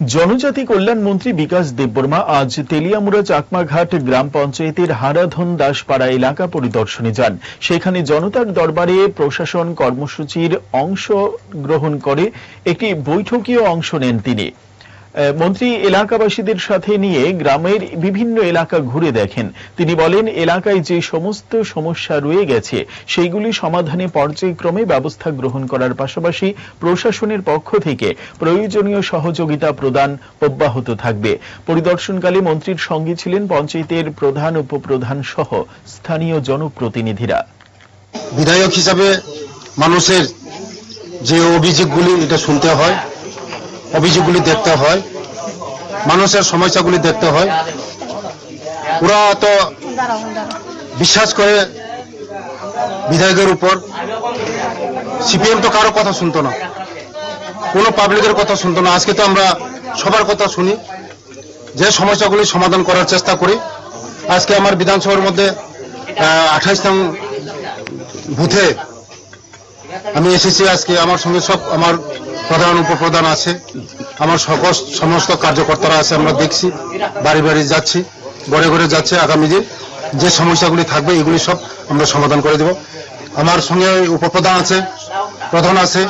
জনজাতি কল্যাণ মন্ত্রী বিকাশ দেববর্মা আজ তেলিয়ামুড়া চাকমাঘাট গ্রাম পঞ্চায়েতের হারাধন দাসপাড়া এলাকা পরিদর্শনে যান। সেখানে জনতার দরবারে প্রশাসন কর্মসূচির অংশ গ্রহণ করে একটি বৈঠকেও অংশ নেন তিনি। মন্ত্রী এলাকাবাসীদের সাথে নিয়ে গ্রামের বিভিন্ন এলাকা ঘুরে দেখেন। তিনি বলেন, এলাকায় যে সমস্ত সমস্যা রয়ে গেছে সেইগুলি সমাধানে পর্যায়ক্রমে ব্যবস্থা গ্রহণ করার পাশাপাশি প্রশাসনের পক্ষ থেকে প্রয়োজনীয় সহযোগিতা প্রদান অব্যাহত থাকবে। পরিদর্শনকালে মন্ত্রীর সঙ্গে ছিলেন পঞ্চায়েতের প্রধান উপপ্রধান সহ স্থানীয় জনপ্রতিনিধিরা। বিধায়ক হিসাবে মানুষের যে অভিযোগগুলি এটা শুনতে হয়, অভিযোগগুলি দেখতে হয়, মানুষের সমস্যাগুলি দেখতে হয়। ওরা তো বিশ্বাস করে বিধায়কের উপর। সিপিএম তো কারো কথা শুনতো না, কোনো পাবলিকের কথা শুনতো না। আজকে তো আমরা সবার কথা শুনি, যে সমস্যাগুলি সমাধান করার চেষ্টা করি। আজকে আমার বিধানসভার মধ্যে 28 নং বুথে আমি এসেছি। আজকে আমার সঙ্গে সব আমার প্রধান উপপ্রধান আছে, আমার সমস্ত কার্যকর্তারা আছে। আমরা দেখছি, বাড়ি বাড়ি যাচ্ছি, ঘরে ঘরে যাচ্ছে। আগামী দিন যে সমস্যাগুলি থাকবে এগুলি সব আমরা সমাধান করে দেব। আমার সঙ্গে উপপ্রধান আছে, প্রধান আছে।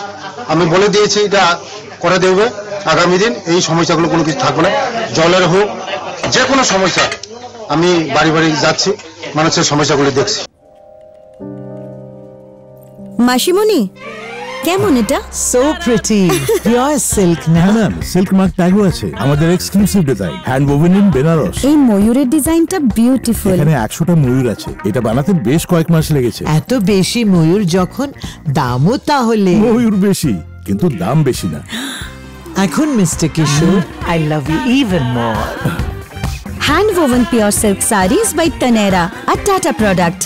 আমি বলে দিয়েছি এটা করে দেবে। আগামী দিন এই সমস্যাগুলো কোনো কিছু থাকবে না। জলের হোক, যে কোনো সমস্যা আমি বাড়ি বাড়ি যাচ্ছি, মানুষের সমস্যাগুলি দেখছি। মাসিমণি, কেমন এটা? সো প্রিটি, পিওর সিল্ক না? ম্যাম, সিল্ক মার্ক ট্যাগও আছে। আমাদের exclusive design, hand woven in Benares. এই ময়ূরের ডিজাইনটা বিউটিফুল। এখানে 100টা ময়ূর আছে। এটা বানাতে বেশ কয়েক মাস লেগেছে। এত বেশি ময়ূর যখন, দামও তাহলে? ময়ূর বেশি, কিন্তু দাম বেশি না। এখন mister Kishore, I love you even more. Hand woven pure silk sarees by Tanera, a Tata product.